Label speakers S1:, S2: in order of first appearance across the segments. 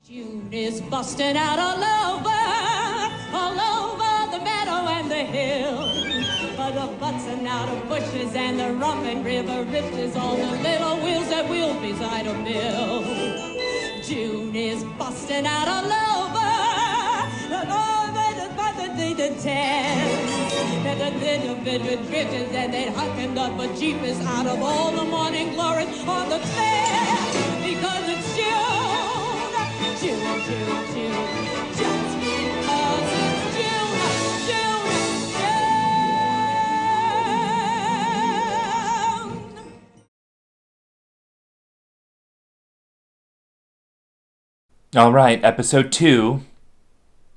S1: June is busting out all over the meadow and the hill. But the busting out of bushes and the rumbling river riches all the little wheels that wheel beside a mill. June is busting out all over the tents. And the little bit with bridges and they hucking up a jeepers out of all the morning glories on the fair. Because it's June, June, just because it's June.
S2: All right, episode 2.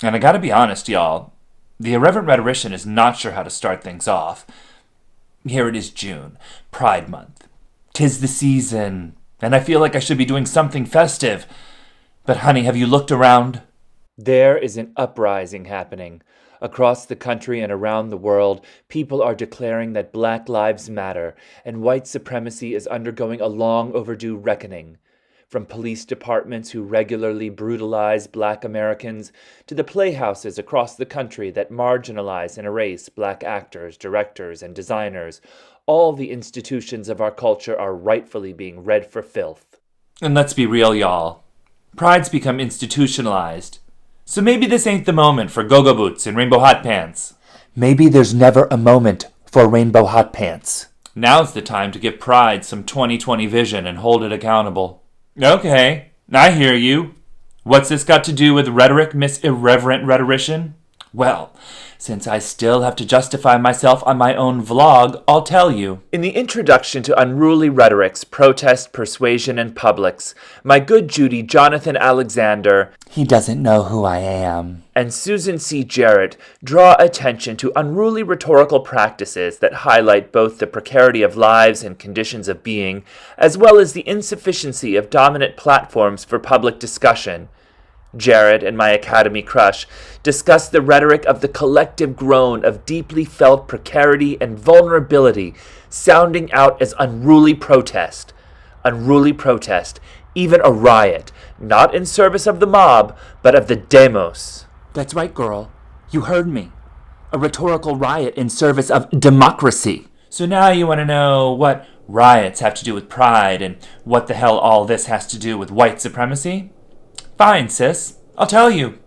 S2: And I gotta be honest, y'all. The Irreverent Rhetorician is not sure how to start things off. Here it is June, Pride Month. 'Tis the season, and I feel like I should be doing something festive. But honey, have you looked around? There is an uprising happening. Across the country and around the world, people are declaring that Black Lives Matter, and white supremacy is undergoing a long overdue reckoning. From police departments who regularly brutalize Black Americans to the playhouses across the country that marginalize and erase Black actors, directors, and designers, all the institutions of our culture are rightfully being read for filth. And let's be real, y'all. Pride's become institutionalized. So maybe this ain't the moment for go-go boots and rainbow hot pants. Maybe there's never a moment for rainbow hot pants. Now's the time to give Pride some 2020 vision and hold it accountable. Okay, I hear you. What's this got to do with rhetoric, Miss Irreverent Rhetorician? Well, since I still have to justify myself on my own vlog, I'll tell you. In the introduction to Unruly Rhetorics, Protest, Persuasion, and Publics, my good Judy Jonathan Alexander, he doesn't know who I am, and Susan C. Jarrett draw attention to unruly rhetorical practices that highlight both the precarity of lives and conditions of being, as well as the insufficiency of dominant platforms for public discussion. Jared and my Academy crush discuss the rhetoric of the collective groan of deeply felt precarity and vulnerability sounding out as unruly protest. Unruly protest, even a riot, not in service of the mob, but of the demos. That's right, girl. You heard me. A rhetorical riot in service of democracy. So now you want to know what riots have to do with pride and what the hell all this has to do with white supremacy? Fine, sis. I'll tell you.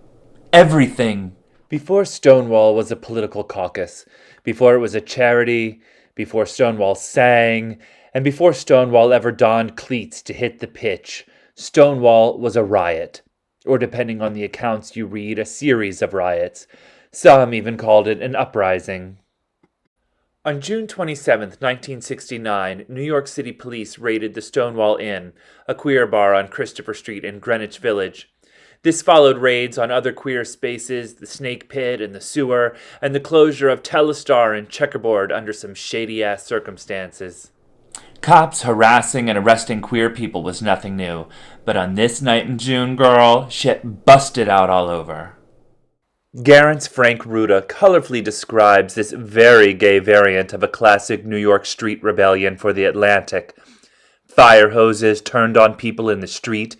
S2: Everything. Before Stonewall was a political caucus, before it was a charity, before Stonewall sang, and before Stonewall ever donned cleats to hit the pitch, Stonewall was a riot. Or depending on the accounts you read, a series of riots. Some even called it an uprising. On June 27, 1969, New York City police raided the Stonewall Inn, a queer bar on Christopher Street in Greenwich Village. This followed raids on other queer spaces, the Snake Pit and the Sewer, and the closure of Telestar and Checkerboard under some shady-ass circumstances. Cops harassing and arresting queer people was nothing new, but on this night in June, girl, shit busted out all over. Garrett's Frank Ruda colorfully describes this very gay variant of a classic New York street rebellion for the Atlantic. Fire hoses turned on people in the street,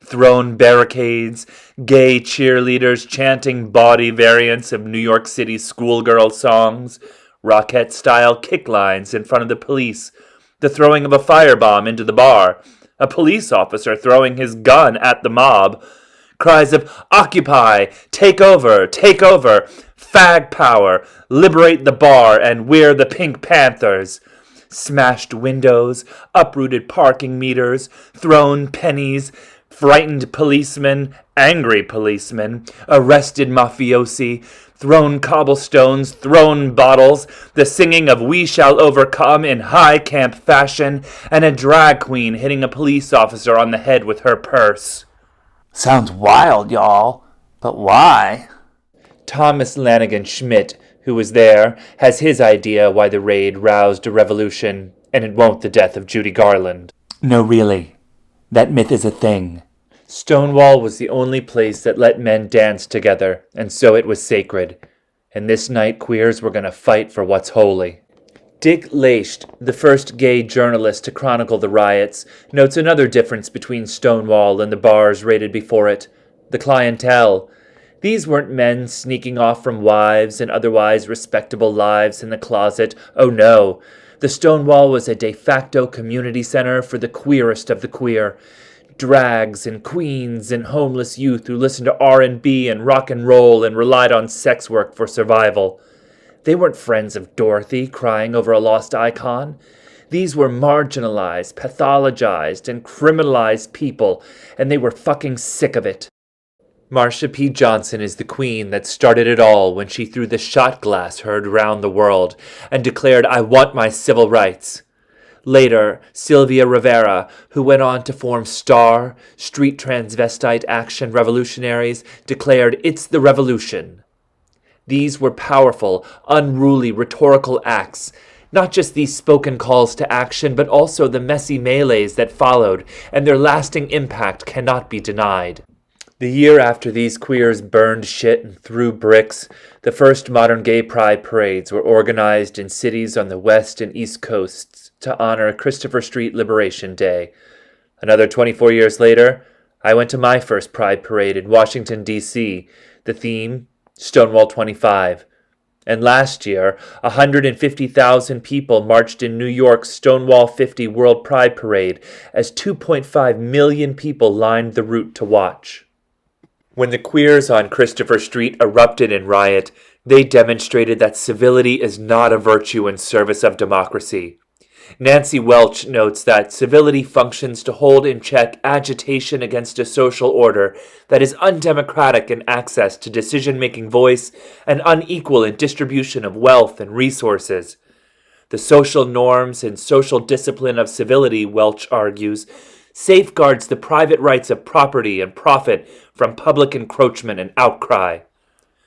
S2: thrown barricades, gay cheerleaders chanting bawdy variants of New York City schoolgirl songs, Rockette-style kick lines in front of the police, the throwing of a firebomb into the bar, a police officer throwing his gun at the mob, cries of Occupy, take over, fag power, liberate the bar, and we're the Pink Panthers. Smashed windows, uprooted parking meters, thrown pennies, frightened policemen, angry policemen, arrested mafiosi, thrown cobblestones, thrown bottles, the singing of We Shall Overcome in high camp fashion, and a drag queen hitting a police officer on the head with her purse. Sounds wild, y'all, but why? Thomas Lanigan Schmidt, who was there, has his idea why the raid roused a revolution, and it won't the death of Judy Garland. No, really. That myth is a thing. Stonewall was the only place that let men dance together, and so it was sacred. And this night queers were going to fight for what's holy. Dick Leisht, the first gay journalist to chronicle the riots, notes another difference between Stonewall and the bars raided before it: the clientele. These weren't men sneaking off from wives and otherwise respectable lives in the closet. Oh no. The Stonewall was a de facto community center for the queerest of the queer. Drags and queens and homeless youth who listened to R&B and rock and roll and relied on sex work for survival. They weren't friends of Dorothy crying over a lost icon. These were marginalized, pathologized, and criminalized people, and they were fucking sick of it. Marsha P. Johnson is the queen that started it all when she threw the shot glass heard round the world and declared, "I want my civil rights." Later, Sylvia Rivera, who went on to form STAR, Street Transvestite Action Revolutionaries, declared, "It's the revolution." These were powerful, unruly rhetorical acts, not just these spoken calls to action, but also the messy melees that followed, and their lasting impact cannot be denied. The year after these queers burned shit and threw bricks, the first modern gay pride parades were organized in cities on the west and east coasts to honor Christopher Street Liberation Day. Another 24 years later, I went to my first pride parade in Washington, D.C., the theme, Stonewall 25. And last year, 150,000 people marched in New York's Stonewall 50 World Pride Parade as 2.5 million people lined the route to watch. When the queers on Christopher Street erupted in riot, they demonstrated that civility is not a virtue in service of democracy. Nancy Welch notes that civility functions to hold in check agitation against a social order that is undemocratic in access to decision-making voice and unequal in distribution of wealth and resources. The social norms and social discipline of civility, Welch argues, safeguards the private rights of property and profit from public encroachment and outcry.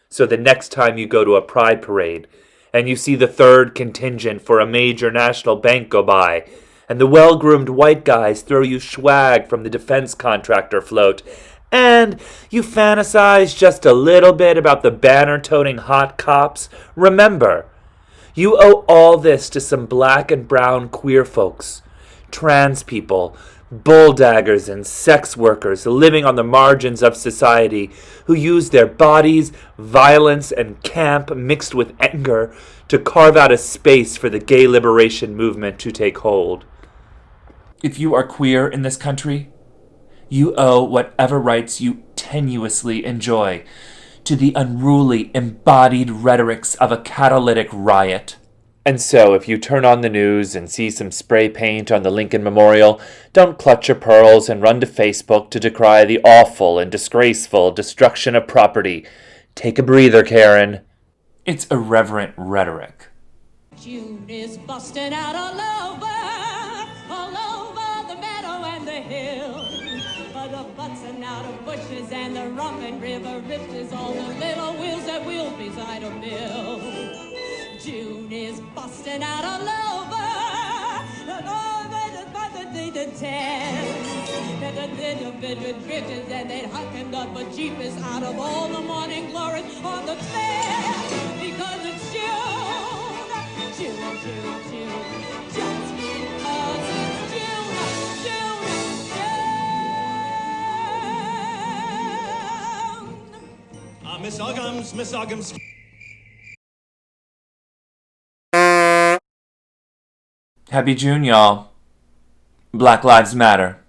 S2: So the next time you go to a pride parade, and you see the third contingent for a major national bank go by, and the well-groomed white guys throw you swag from the defense contractor float, and you fantasize just a little bit about the banner-toting hot cops, remember, you owe all this to some black and brown queer folks, trans people, bulldaggers and sex workers living on the margins of society who use their bodies, violence, and camp mixed with anger to carve out a space for the gay liberation movement to take hold. If you are queer in this country, you owe whatever rights you tenuously enjoy to the unruly, embodied rhetorics of a catalytic riot. And so, if you turn on the news and see some spray paint on the Lincoln Memorial, don't clutch your pearls and run to Facebook to decry the awful and disgraceful destruction of property. Take a breather, Karen. It's irreverent rhetoric.
S1: June is busting out all over the meadow and the hill. But the button out of bushes and the rumbling river riches all the little wheels that wheel beside a mill. June is busting out all over the bridges and they'd hucking up a jeepers out of all the morning glories on the fair because it's June, June, just because it's June.
S3: Miss Uggams.
S2: Happy June, y'all. Black Lives Matter.